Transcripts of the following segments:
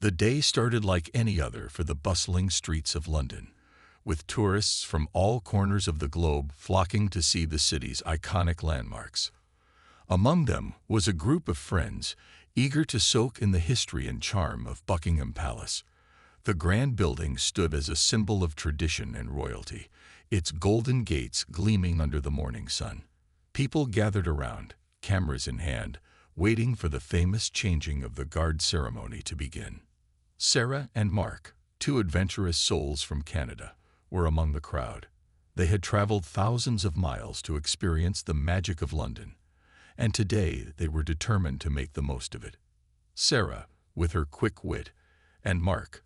The day started like any other for the bustling streets of London, with tourists from all corners of the globe flocking to see the city's iconic landmarks. Among them was a group of friends eager to soak in the history and charm of Buckingham Palace. The grand building stood as a symbol of tradition and royalty, its golden gates gleaming under the morning sun. People gathered around, cameras in hand, waiting for the famous changing of the guard ceremony to begin. Sarah and Mark, two adventurous souls from Canada, were among the crowd. They had traveled thousands of miles to experience the magic of London, and today they were determined to make the most of it. Sarah, with her quick wit, and Mark,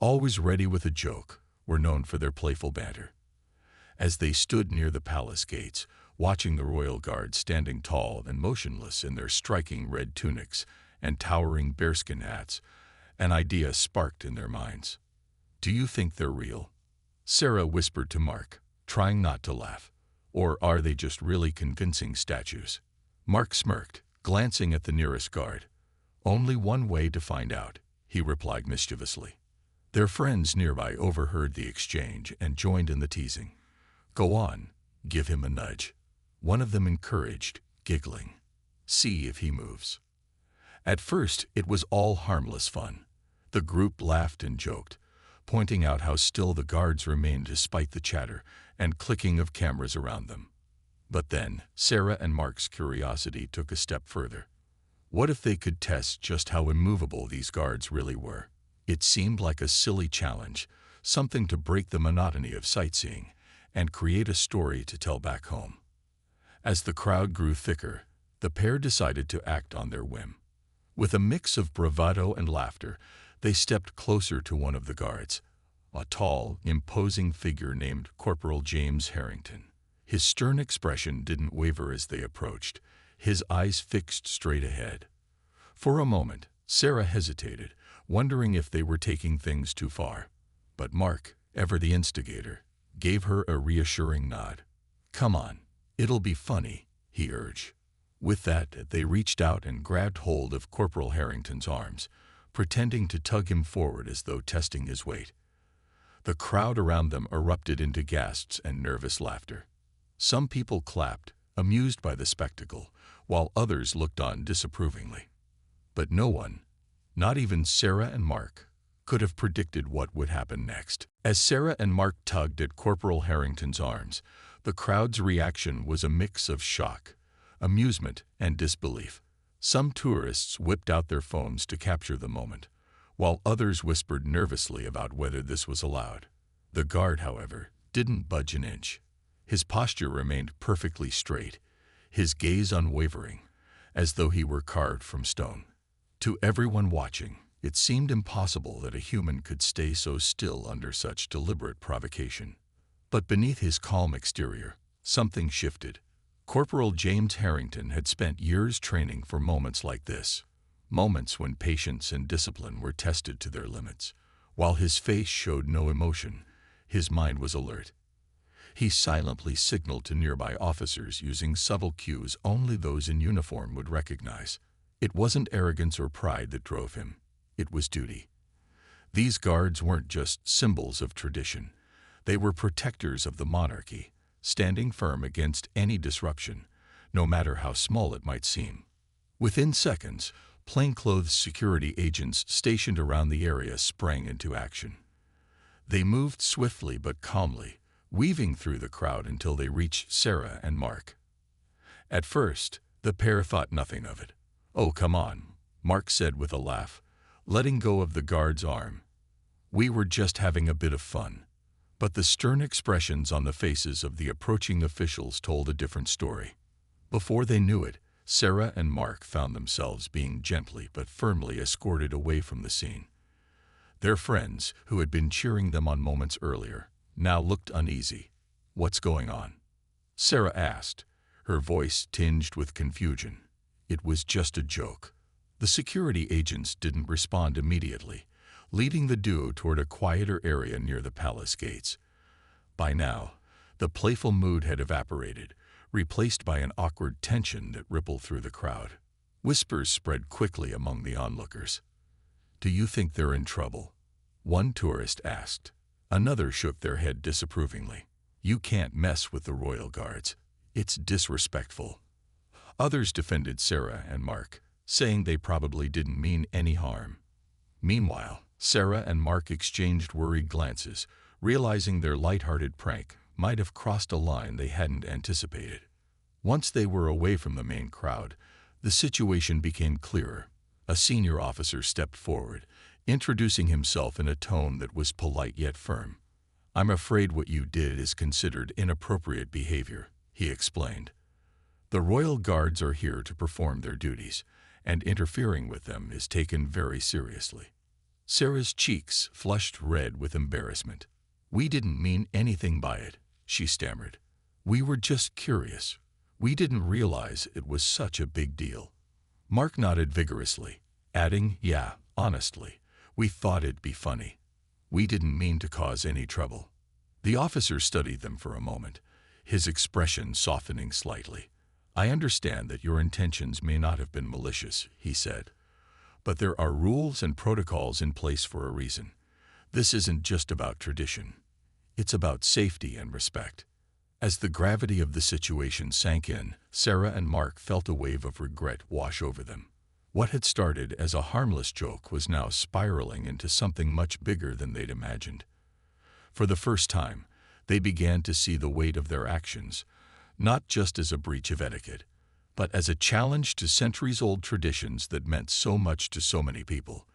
always ready with a joke, were known for their playful banter. As they stood near the palace gates, watching the royal guard standing tall and motionless in their striking red tunics and towering bearskin hats, an idea sparked in their minds. "Do you think they're real?" Sarah whispered to Mark, trying not to laugh. "Or are they just really convincing statues?" Mark smirked, glancing at the nearest guard. "Only one way to find out," he replied mischievously. Their friends nearby overheard the exchange and joined in the teasing. "Go on, give him a nudge," one of them encouraged, giggling. "See if he moves." At first, it was all harmless fun. The group laughed and joked, pointing out how still the guards remained despite the chatter and clicking of cameras around them. But then, Sarah and Mark's curiosity took a step further. What if they could test just how immovable these guards really were? It seemed like a silly challenge, something to break the monotony of sightseeing and create a story to tell back home. As the crowd grew thicker, the pair decided to act on their whim. With a mix of bravado and laughter, they stepped closer to one of the guards, a tall, imposing figure named Corporal James Harrington. His stern expression didn't waver as they approached, his eyes fixed straight ahead. For a moment, Sarah hesitated, wondering if they were taking things too far. But Mark, ever the instigator, gave her a reassuring nod. "Come on, it'll be funny," he urged. With that, they reached out and grabbed hold of Corporal Harrington's arms, pretending to tug him forward as though testing his weight. The crowd around them erupted into gasps and nervous laughter. Some people clapped, amused by the spectacle, while others looked on disapprovingly. But no one, not even Sarah and Mark, could have predicted what would happen next. As Sarah and Mark tugged at Corporal Harrington's arms, the crowd's reaction was a mix of shock, amusement, and disbelief. Some tourists whipped out their phones to capture the moment, while others whispered nervously about whether this was allowed. The guard, however, didn't budge an inch. His posture remained perfectly straight, his gaze unwavering, as though he were carved from stone. To everyone watching, it seemed impossible that a human could stay so still under such deliberate provocation. But beneath his calm exterior, something shifted. Corporal James Harrington had spent years training for moments like this, moments when patience and discipline were tested to their limits. While his face showed no emotion, his mind was alert. He silently signaled to nearby officers using subtle cues only those in uniform would recognize. It wasn't arrogance or pride that drove him. It was duty. These guards weren't just symbols of tradition. They were protectors of the monarchy, standing firm against any disruption, no matter how small it might seem. Within seconds, plainclothes security agents stationed around the area sprang into action. They moved swiftly but calmly, weaving through the crowd until they reached Sarah and Mark. At first, the pair thought nothing of it. "Oh, come on," Mark said with a laugh, letting go of the guard's arm. "We were just having a bit of fun." But the stern expressions on the faces of the approaching officials told a different story. Before they knew it, Sarah and Mark found themselves being gently but firmly escorted away from the scene. Their friends, who had been cheering them on moments earlier, now looked uneasy. "What's going on?" Sarah asked, her voice tinged with confusion. It was just a joke. The security agents didn't respond immediately, leading the duo toward a quieter area near the palace gates. By now, the playful mood had evaporated, replaced by an awkward tension that rippled through the crowd. Whispers spread quickly among the onlookers. "Do you think they're in trouble?" one tourist asked. Another shook their head disapprovingly. "You can't mess with the royal guards. It's disrespectful." Others defended Sarah and Mark, saying they probably didn't mean any harm. Meanwhile, Sarah and Mark exchanged worried glances, realizing their light-hearted prank might have crossed a line they hadn't anticipated. Once they were away from the main crowd, the situation became clearer. A senior officer stepped forward, introducing himself in a tone that was polite yet firm. "I'm afraid what you did is considered inappropriate behavior," he explained. "The royal guards are here to perform their duties, and interfering with them is taken very seriously." Sarah's cheeks flushed red with embarrassment. "We didn't mean anything by it," she stammered. "We were just curious. We didn't realize it was such a big deal." Mark nodded vigorously, adding, "Yeah, honestly, we thought it'd be funny. We didn't mean to cause any trouble." The officer studied them for a moment, his expression softening slightly. "I understand that your intentions may not have been malicious," he said. "But there are rules and protocols in place for a reason. This isn't just about tradition. It's about safety and respect." As the gravity of the situation sank in, Sarah and Mark felt a wave of regret wash over them. What had started as a harmless joke was now spiraling into something much bigger than they'd imagined. For the first time, they began to see the weight of their actions, not just as a breach of etiquette, but as a challenge to centuries-old traditions that meant so much to so many people.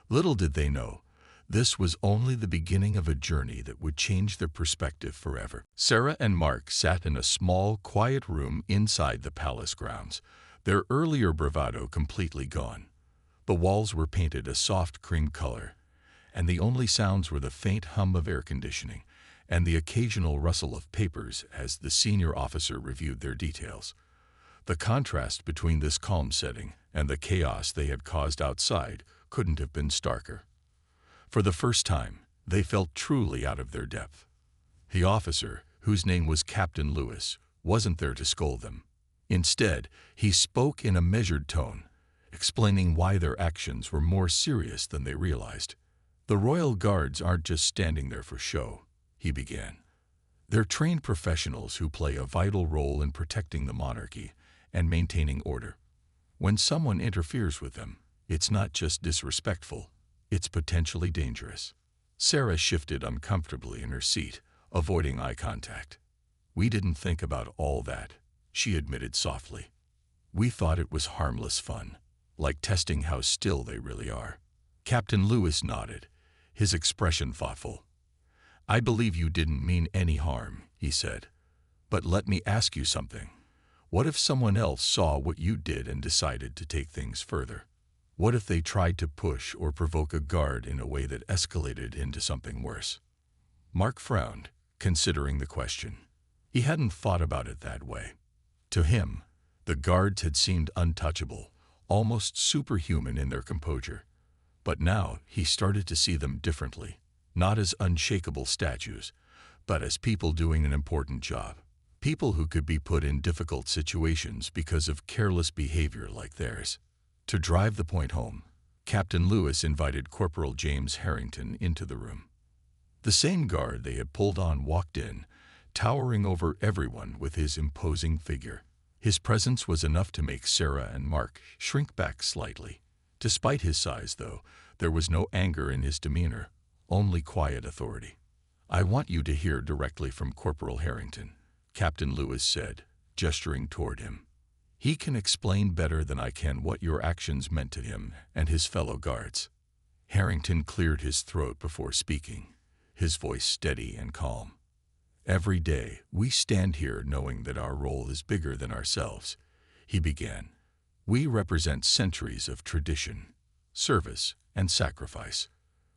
Little did they know, this was only the beginning of a journey that would change their perspective forever. Sarah and Mark sat in a small, quiet room inside the palace grounds, their earlier bravado completely gone. The walls were painted a soft cream color, and the only sounds were the faint hum of air conditioning and the occasional rustle of papers as the senior officer reviewed their details. The contrast between this calm setting and the chaos they had caused outside couldn't have been starker. For the first time, they felt truly out of their depth. The officer, whose name was Captain Lewis, wasn't there to scold them. Instead, he spoke in a measured tone, explaining why their actions were more serious than they realized. "The royal guards aren't just standing there for show," he began. "They're trained professionals who play a vital role in protecting the monarchy and maintaining order. When someone interferes with them, it's not just disrespectful, it's potentially dangerous." Sarah shifted uncomfortably in her seat, avoiding eye contact. "We didn't think about all that," she admitted softly. "We thought it was harmless fun, like testing how still they really are." Captain Lewis nodded, his expression thoughtful. "I believe you didn't mean any harm," he said. "But let me ask you something. What if someone else saw what you did and decided to take things further? What if they tried to push or provoke a guard in a way that escalated into something worse?" Mark frowned, considering the question. He hadn't thought about it that way. To him, the guards had seemed untouchable, almost superhuman in their composure. But now he started to see them differently, not as unshakable statues, but as people doing an important job. People who could be put in difficult situations because of careless behavior like theirs. To drive the point home, Captain Lewis invited Corporal James Harrington into the room. The same guard they had pulled on walked in, towering over everyone with his imposing figure. His presence was enough to make Sarah and Mark shrink back slightly. Despite his size, though, there was no anger in his demeanor, only quiet authority. "I want you to hear directly from Corporal Harrington," Captain Lewis said, gesturing toward him. "He can explain better than I can what your actions meant to him and his fellow guards." Harrington cleared his throat before speaking, his voice steady and calm. "Every day, we stand here knowing that our role is bigger than ourselves," he began. "We represent centuries of tradition, service, and sacrifice.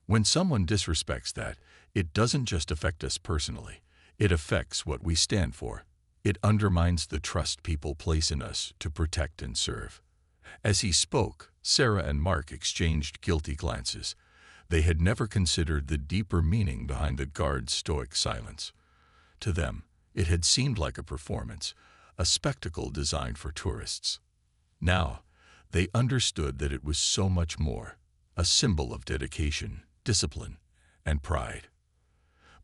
When someone disrespects that, it doesn't just affect us personally, it affects what we stand for. It undermines the trust people place in us to protect and serve." As he spoke, Sarah and Mark exchanged guilty glances. They had never considered the deeper meaning behind the guard's stoic silence. To them, it had seemed like a performance, a spectacle designed for tourists. Now, they understood that it was so much more, a symbol of dedication, discipline, and pride.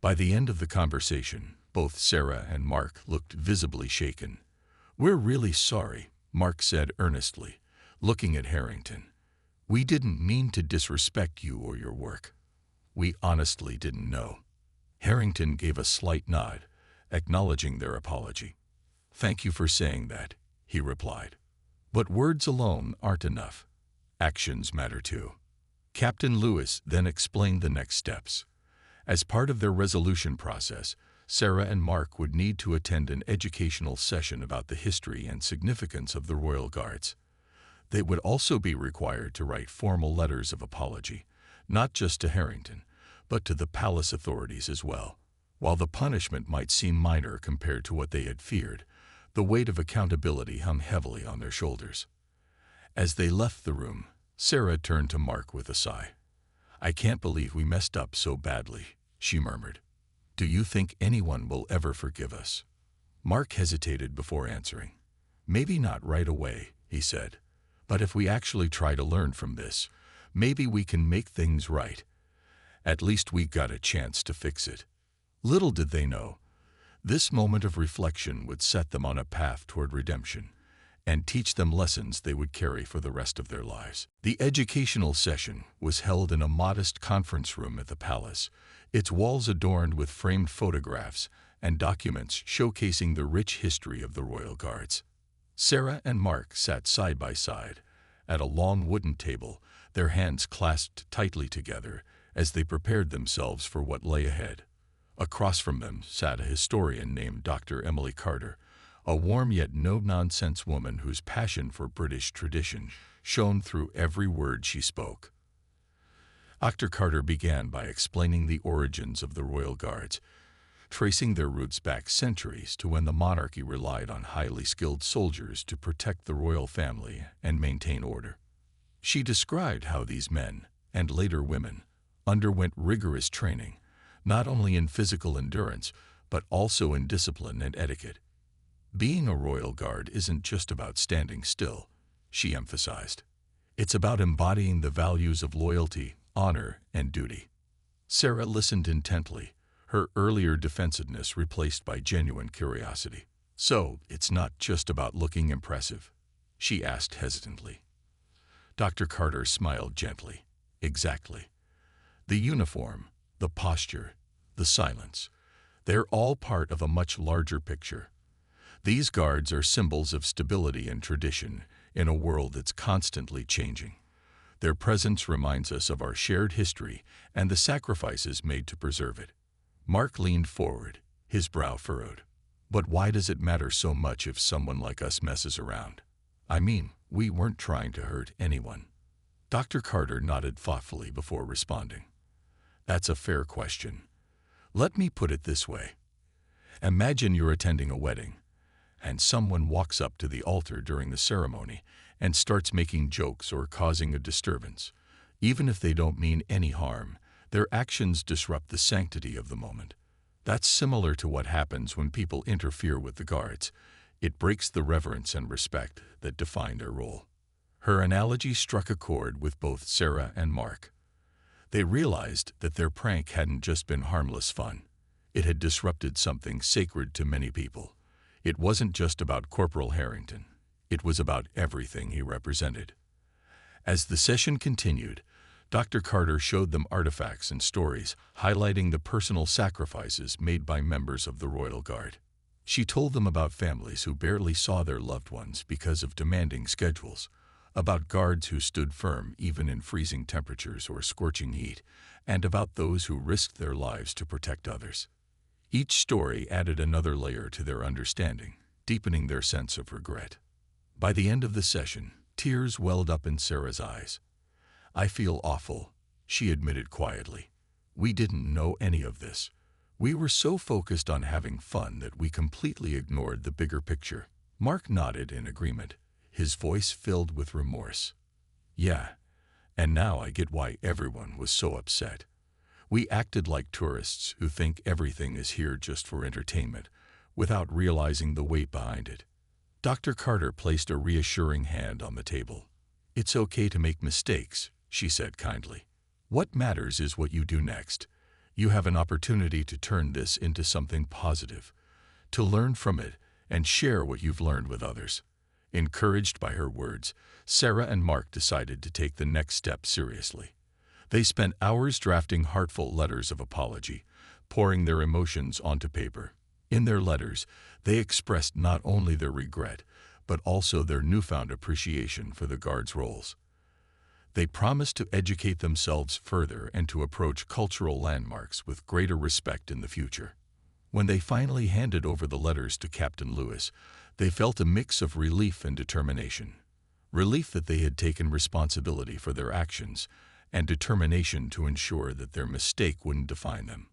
By the end of the conversation, both Sarah and Mark looked visibly shaken. "We're really sorry," Mark said earnestly, looking at Harrington. "We didn't mean to disrespect you or your work. We honestly didn't know." Harrington gave a slight nod, acknowledging their apology. "Thank you for saying that," he replied. "But words alone aren't enough. Actions matter too." Captain Lewis then explained the next steps. As part of their resolution process, Sarah and Mark would need to attend an educational session about the history and significance of the Royal Guards. They would also be required to write formal letters of apology, not just to Harrington, but to the palace authorities as well. While the punishment might seem minor compared to what they had feared, the weight of accountability hung heavily on their shoulders. As they left the room, Sarah turned to Mark with a sigh. "I can't believe we messed up so badly," she murmured. "Do you think anyone will ever forgive us?" Mark hesitated before answering. "Maybe not right away," he said. "But if we actually try to learn from this, maybe we can make things right. At least we got a chance to fix it." Little did they know, this moment of reflection would set them on a path toward redemption and teach them lessons they would carry for the rest of their lives. The educational session was held in a modest conference room at the palace, its walls adorned with framed photographs and documents showcasing the rich history of the Royal Guards. Sarah and Mark sat side by side at a long wooden table, their hands clasped tightly together as they prepared themselves for what lay ahead. Across from them sat a historian named Dr. Emily Carter, a warm yet no-nonsense woman whose passion for British tradition shone through every word she spoke. Dr. Carter began by explaining the origins of the Royal Guards, tracing their roots back centuries to when the monarchy relied on highly skilled soldiers to protect the royal family and maintain order. She described how these men, and later women, underwent rigorous training, not only in physical endurance, but also in discipline and etiquette. "Being a Royal Guard isn't just about standing still," she emphasized. "It's about embodying the values of loyalty, honor, and duty." Sarah listened intently, her earlier defensiveness replaced by genuine curiosity. "So, it's not just about looking impressive?" she asked hesitantly. Dr. Carter smiled gently. "Exactly. The uniform, the posture, the silence, they're all part of a much larger picture. These guards are symbols of stability and tradition in a world that's constantly changing. Their presence reminds us of our shared history and the sacrifices made to preserve it." Mark leaned forward, his brow furrowed. "But why does it matter so much if someone like us messes around? I mean, we weren't trying to hurt anyone." Dr. Carter nodded thoughtfully before responding. "That's a fair question. Let me put it this way. Imagine you're attending a wedding, and someone walks up to the altar during the ceremony and starts making jokes or causing a disturbance. Even if they don't mean any harm, their actions disrupt the sanctity of the moment. That's similar to what happens when people interfere with the guards. It breaks the reverence and respect that define their role." Her analogy struck a chord with both Sarah and Mark. They realized that their prank hadn't just been harmless fun. It had disrupted something sacred to many people. It wasn't just about Corporal Harrington. It was about everything he represented. As the session continued, Dr. Carter showed them artifacts and stories highlighting the personal sacrifices made by members of the Royal Guard. She told them about families who barely saw their loved ones because of demanding schedules, about guards who stood firm even in freezing temperatures or scorching heat, and about those who risked their lives to protect others. Each story added another layer to their understanding, deepening their sense of regret. By the end of the session, tears welled up in Sarah's eyes. "I feel awful," she admitted quietly. "We didn't know any of this. We were so focused on having fun that we completely ignored the bigger picture." Mark nodded in agreement, his voice filled with remorse. "Yeah, and now I get why everyone was so upset. We acted like tourists who think everything is here just for entertainment, without realizing the weight behind it." Dr. Carter placed a reassuring hand on the table. "It's okay to make mistakes," she said kindly. "What matters is what you do next. You have an opportunity to turn this into something positive, to learn from it and share what you've learned with others." Encouraged by her words, Sarah and Mark decided to take the next step seriously. They spent hours drafting heartfelt letters of apology, pouring their emotions onto paper. In their letters, they expressed not only their regret, but also their newfound appreciation for the guards' roles. They promised to educate themselves further and to approach cultural landmarks with greater respect in the future. When they finally handed over the letters to Captain Lewis, they felt a mix of relief and determination. Relief that they had taken responsibility for their actions, and determination to ensure that their mistake wouldn't define them.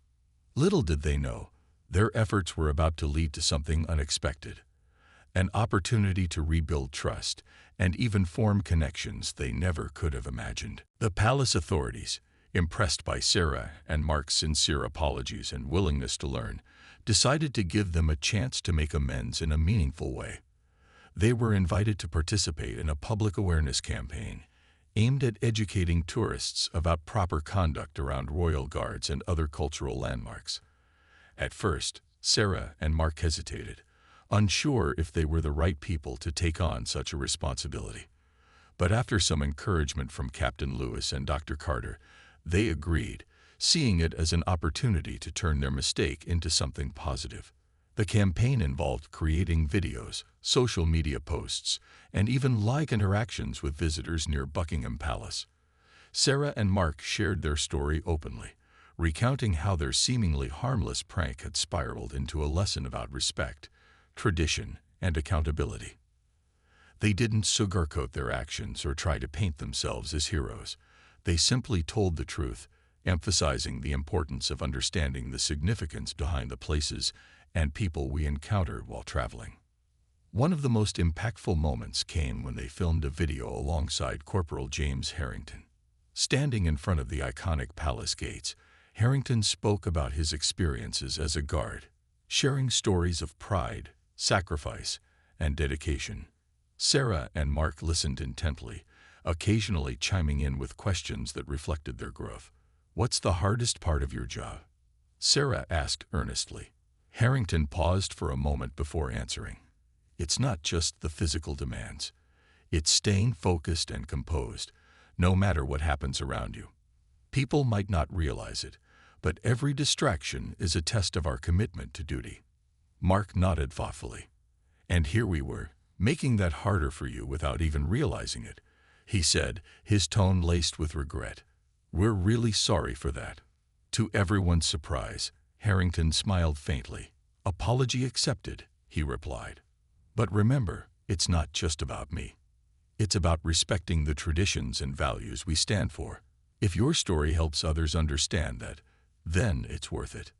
Little did they know, their efforts were about to lead to something unexpected, an opportunity to rebuild trust and even form connections they never could have imagined. The palace authorities, impressed by Sarah and Mark's sincere apologies and willingness to learn, decided to give them a chance to make amends in a meaningful way. They were invited to participate in a public awareness campaign aimed at educating tourists about proper conduct around royal guards and other cultural landmarks. At first, Sarah and Mark hesitated, unsure if they were the right people to take on such a responsibility. But after some encouragement from Captain Lewis and Dr. Carter, they agreed, seeing it as an opportunity to turn their mistake into something positive. The campaign involved creating videos, social media posts, and even live interactions with visitors near Buckingham Palace. Sarah and Mark shared their story openly, recounting how their seemingly harmless prank had spiraled into a lesson about respect, tradition, and accountability. They didn't sugarcoat their actions or try to paint themselves as heroes. They simply told the truth, emphasizing the importance of understanding the significance behind the places and people we encounter while traveling. One of the most impactful moments came when they filmed a video alongside Corporal James Harrington. Standing in front of the iconic palace gates, Harrington spoke about his experiences as a guard, sharing stories of pride, sacrifice, and dedication. Sarah and Mark listened intently, occasionally chiming in with questions that reflected their growth. "What's the hardest part of your job?" Sarah asked earnestly. Harrington paused for a moment before answering. "It's not just the physical demands. It's staying focused and composed, no matter what happens around you. People might not realize it, but every distraction is a test of our commitment to duty." Mark nodded thoughtfully. "And here we were, making that harder for you without even realizing it," he said, his tone laced with regret. "We're really sorry for that." To everyone's surprise, Harrington smiled faintly. "Apology accepted," he replied. "But remember, it's not just about me. It's about respecting the traditions and values we stand for. If your story helps others understand that, then it's worth it."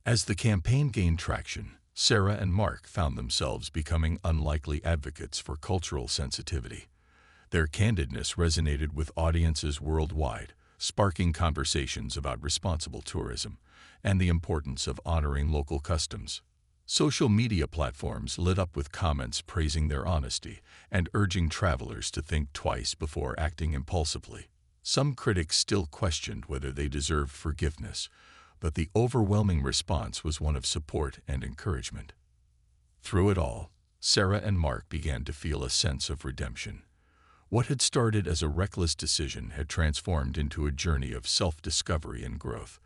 As the campaign gained traction, Sarah and Mark found themselves becoming unlikely advocates for cultural sensitivity. Their candidness resonated with audiences worldwide, sparking conversations about responsible tourism and the importance of honoring local customs. Social media platforms lit up with comments praising their honesty and urging travelers to think twice before acting impulsively. Some critics still questioned whether they deserved forgiveness, but the overwhelming response was one of support and encouragement. Through it all, Sarah and Mark began to feel a sense of redemption. What had started as a reckless decision had transformed into a journey of self-discovery and growth.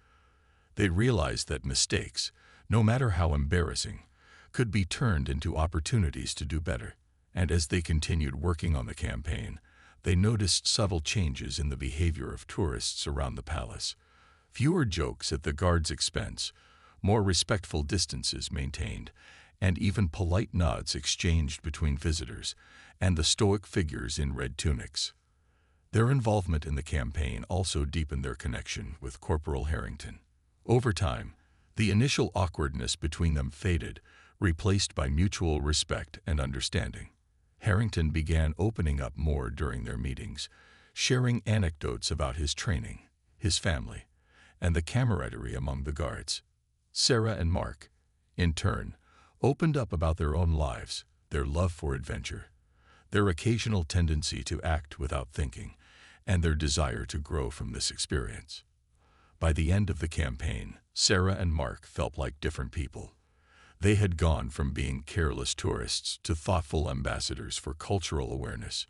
They realized that mistakes, no matter how embarrassing, could be turned into opportunities to do better. And as they continued working on the campaign, they noticed subtle changes in the behavior of tourists around the palace. Fewer jokes at the guards' expense, more respectful distances maintained, and even polite nods exchanged between visitors and the stoic figures in red tunics. Their involvement in the campaign also deepened their connection with Corporal Harrington. Over time, the initial awkwardness between them faded, replaced by mutual respect and understanding. Harrington began opening up more during their meetings, sharing anecdotes about his training, his family, and the camaraderie among the guards. Sarah and Mark, in turn, opened up about their own lives, their love for adventure, their occasional tendency to act without thinking, and their desire to grow from this experience. By the end of the campaign, Sarah and Mark felt like different people. They had gone from being careless tourists to thoughtful ambassadors for cultural awareness.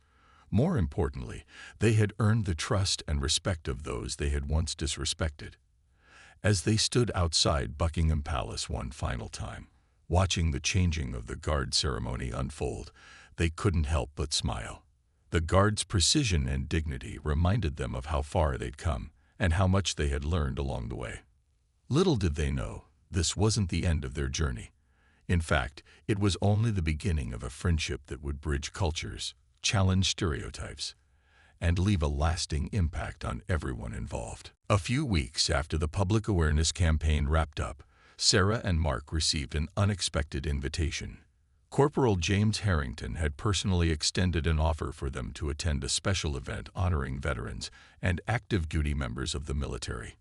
More importantly, they had earned the trust and respect of those they had once disrespected. As they stood outside Buckingham Palace one final time, watching the changing of the guard ceremony unfold, they couldn't help but smile. The guards' precision and dignity reminded them of how far they'd come and how much they had learned along the way. Little did they know, this wasn't the end of their journey. In fact, it was only the beginning of a friendship that would bridge cultures, challenge stereotypes, and leave a lasting impact on everyone involved. A few weeks after the public awareness campaign wrapped up, Sarah and Mark received an unexpected invitation. Corporal James Harrington had personally extended an offer for them to attend a special event honoring veterans and active duty members of the military.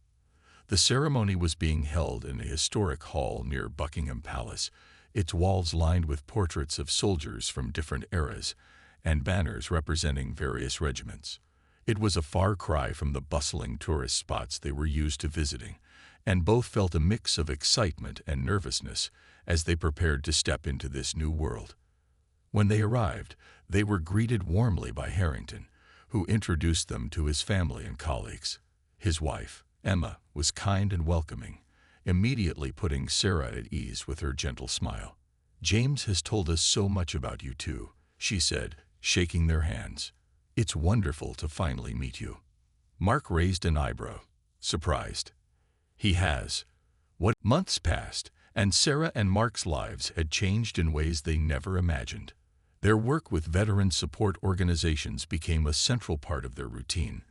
The ceremony was being held in a historic hall near Buckingham Palace, its walls lined with portraits of soldiers from different eras and banners representing various regiments. It was a far cry from the bustling tourist spots they were used to visiting, and both felt a mix of excitement and nervousness as they prepared to step into this new world. When they arrived, they were greeted warmly by Harrington, who introduced them to his family and colleagues. His wife, Emma, was kind and welcoming, immediately putting Sarah at ease with her gentle smile. "James has told us so much about you too," she said, shaking their hands. "It's wonderful to finally meet you." Mark raised an eyebrow, surprised. He has. What months passed, and Sarah and Mark's lives had changed in ways they never imagined. Their work with veteran support organizations became a central part of their routine,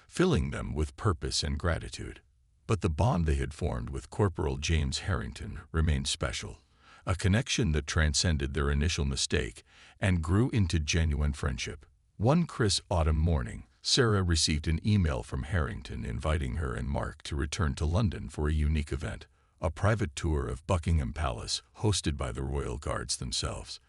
filling them with purpose and gratitude. But the bond they had formed with Corporal James Harrington remained special, a connection that transcended their initial mistake and grew into genuine friendship. One crisp autumn morning, Sarah received an email from Harrington inviting her and Mark to return to London for a unique event, a private tour of Buckingham Palace hosted by the Royal Guards themselves.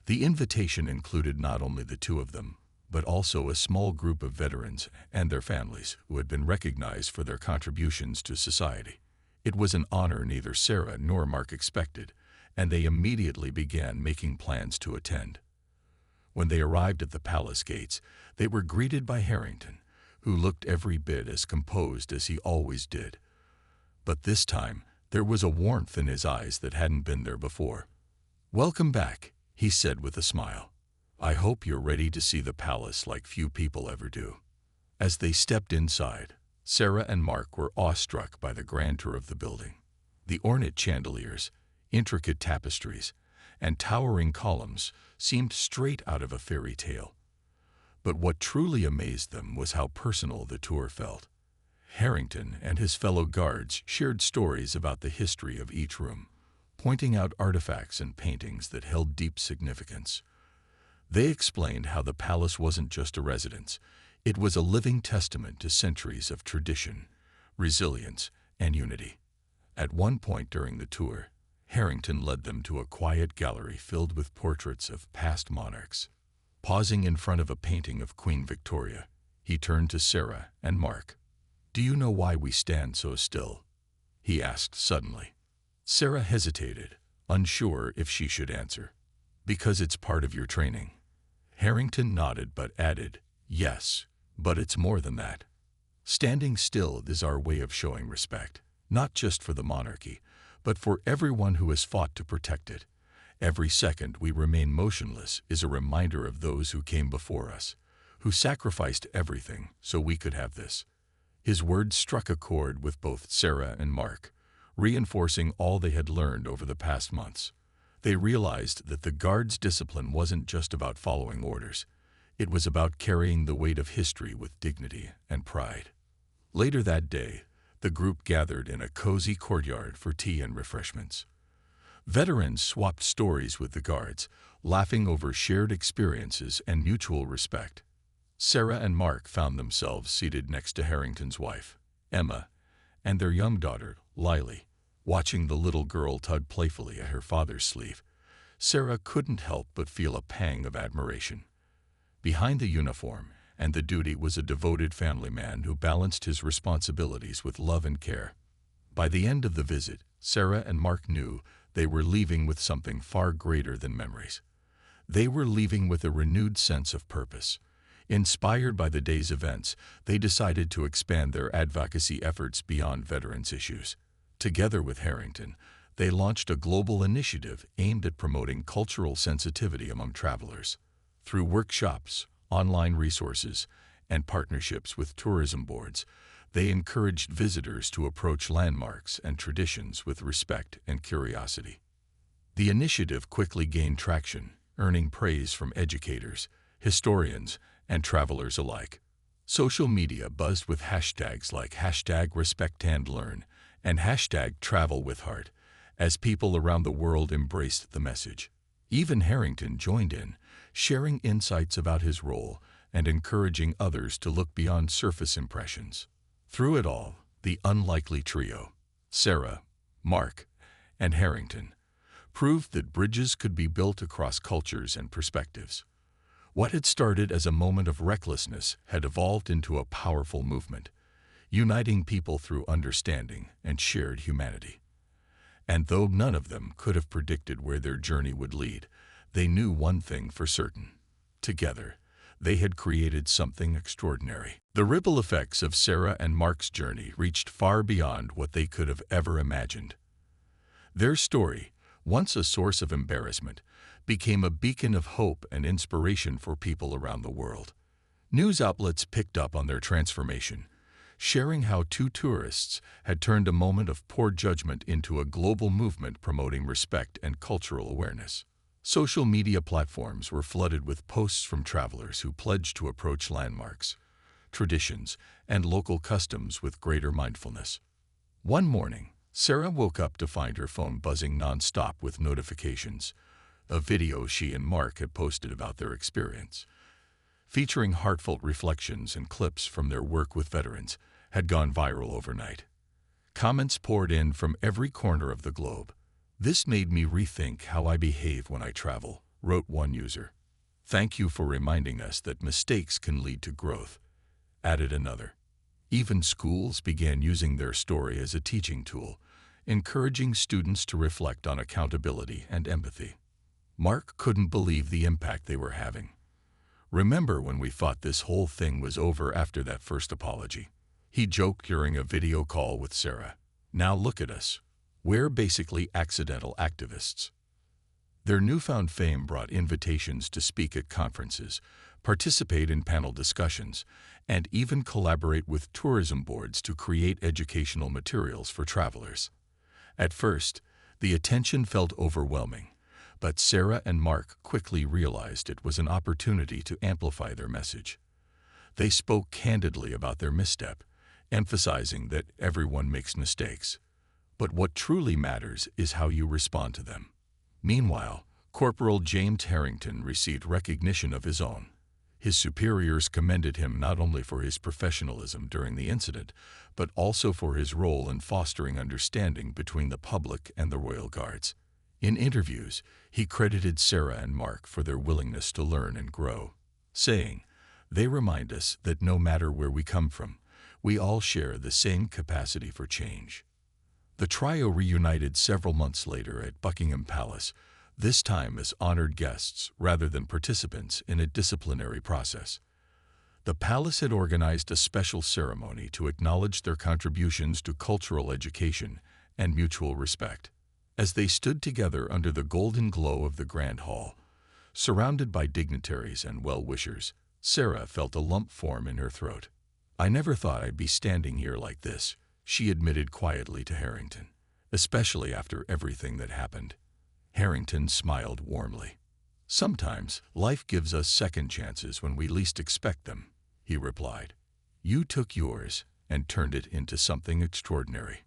The invitation included not only the two of them, but also a small group of veterans and their families who had been recognized for their contributions to society. It was an honor neither Sarah nor Mark expected, and they immediately began making plans to attend. When they arrived at the palace gates, they were greeted by Harrington, who looked every bit as composed as he always did. But this time, there was a warmth in his eyes that hadn't been there before. "Welcome back," he said with a smile. "I hope you're ready to see the palace like few people ever do." As they stepped inside, Sarah and Mark were awestruck by the grandeur of the building. The ornate chandeliers, intricate tapestries, and towering columns seemed straight out of a fairy tale. But what truly amazed them was how personal the tour felt. Harrington and his fellow guards shared stories about the history of each room, pointing out artifacts and paintings that held deep significance. They explained how the palace wasn't just a residence, it was a living testament to centuries of tradition, resilience, and unity. At one point during the tour, Harrington led them to a quiet gallery filled with portraits of past monarchs. Pausing in front of a painting of Queen Victoria, he turned to Sarah and Mark. "Do you know why we stand so still?" he asked suddenly. Sarah hesitated, unsure if she should answer. "Because it's part of your training." Harrington nodded but added, "Yes, but it's more than that. Standing still is our way of showing respect, not just for the monarchy, but for everyone who has fought to protect it. Every second we remain motionless is a reminder of those who came before us, who sacrificed everything so we could have this." His words struck a chord with both Sarah and Mark, reinforcing all they had learned over the past months. They realized that the guards' discipline wasn't just about following orders. It was about carrying the weight of history with dignity and pride. Later that day, the group gathered in a cozy courtyard for tea and refreshments. Veterans swapped stories with the guards, laughing over shared experiences and mutual respect. Sarah and Mark found themselves seated next to Harrington's wife, Emma, and their young daughter, Lily, watching the little girl tug playfully at her father's sleeve. Sarah couldn't help but feel a pang of admiration. Behind the uniform, and the duty was a devoted family man who balanced his responsibilities with love and care. By the end of the visit, Sarah and Mark knew they were leaving with something far greater than memories. They were leaving with a renewed sense of purpose. Inspired by the day's events, they decided to expand their advocacy efforts beyond veterans' issues. Together with Harrington, they launched a global initiative aimed at promoting cultural sensitivity among travelers. Through workshops, online resources, and partnerships with tourism boards, they encouraged visitors to approach landmarks and traditions with respect and curiosity. The initiative quickly gained traction, earning praise from educators, historians, and travelers alike. Social media buzzed with hashtags like #RespectAndLearn and #TravelWithHeart as people around the world embraced the message. Even Harrington joined in, sharing insights about his role and encouraging others to look beyond surface impressions. Through it all, the unlikely trio, Sarah, Mark, and Harrington, proved that bridges could be built across cultures and perspectives. What had started as a moment of recklessness had evolved into a powerful movement, uniting people through understanding and shared humanity. And though none of them could have predicted where their journey would lead, they knew one thing for certain. Together, they had created something extraordinary. The ripple effects of Sarah and Mark's journey reached far beyond what they could have ever imagined. Their story, once a source of embarrassment, became a beacon of hope and inspiration for people around the world. News outlets picked up on their transformation, sharing how two tourists had turned a moment of poor judgment into a global movement promoting respect and cultural awareness. Social media platforms were flooded with posts from travelers who pledged to approach landmarks, traditions, and local customs with greater mindfulness. One morning, Sarah woke up to find her phone buzzing non-stop with notifications, a video she and Mark had posted about their experience, featuring heartfelt reflections and clips from their work with veterans, had gone viral overnight. Comments poured in from every corner of the globe. "This made me rethink how I behave when I travel," wrote one user. "Thank you for reminding us that mistakes can lead to growth," added another. Even schools began using their story as a teaching tool, encouraging students to reflect on accountability and empathy. Mark couldn't believe the impact they were having. "Remember when we thought this whole thing was over after that first apology?" he joked during a video call with Sarah. "Now look at us. We're basically accidental activists." Their newfound fame brought invitations to speak at conferences, participate in panel discussions, and even collaborate with tourism boards to create educational materials for travelers. At first, the attention felt overwhelming, but Sarah and Mark quickly realized it was an opportunity to amplify their message. They spoke candidly about their misstep, emphasizing that everyone makes mistakes, but what truly matters is how you respond to them. Meanwhile, Corporal James Harrington received recognition of his own. His superiors commended him not only for his professionalism during the incident, but also for his role in fostering understanding between the public and the Royal Guards. In interviews, he credited Sarah and Mark for their willingness to learn and grow, saying, "They remind us that no matter where we come from, we all share the same capacity for change." The trio reunited several months later at Buckingham Palace, this time as honored guests rather than participants in a disciplinary process. The palace had organized a special ceremony to acknowledge their contributions to cultural education and mutual respect. As they stood together under the golden glow of the Grand Hall, surrounded by dignitaries and well-wishers, Sarah felt a lump form in her throat. "I never thought I'd be standing here like this," she admitted quietly to Harrington, "especially after everything that happened." Harrington smiled warmly. "Sometimes life gives us second chances when we least expect them," he replied. "You took yours and turned it into something extraordinary."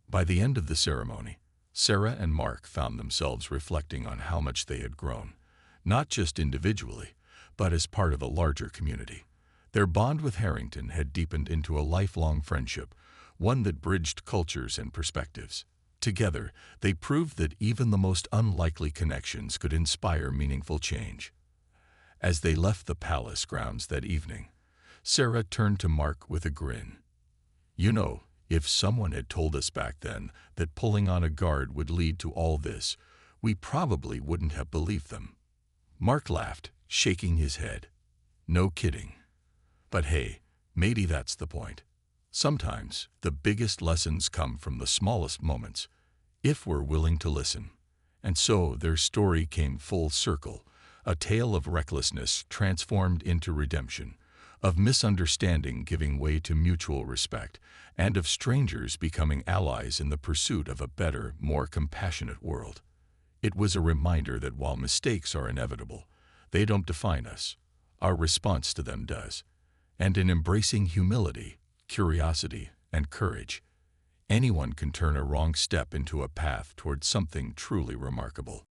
By the end of the ceremony, Sarah and Mark found themselves reflecting on how much they had grown, not just individually, but as part of a larger community. Their bond with Harrington had deepened into a lifelong friendship, one that bridged cultures and perspectives. Together, they proved that even the most unlikely connections could inspire meaningful change. As they left the palace grounds that evening, Sarah turned to Mark with a grin. You know, if someone had told us back then that pulling on a guard would lead to all this, we probably wouldn't have believed them. Mark laughed, shaking his head. No kidding. But hey, maybe that's the point. Sometimes the biggest lessons come from the smallest moments, if we're willing to listen. And so their story came full circle, a tale of recklessness transformed into redemption, of misunderstanding giving way to mutual respect, and of strangers becoming allies in the pursuit of a better, more compassionate world. It was a reminder that while mistakes are inevitable, they don't define us. Our response to them does. And in embracing humility, curiosity, and courage, anyone can turn a wrong step into a path toward something truly remarkable.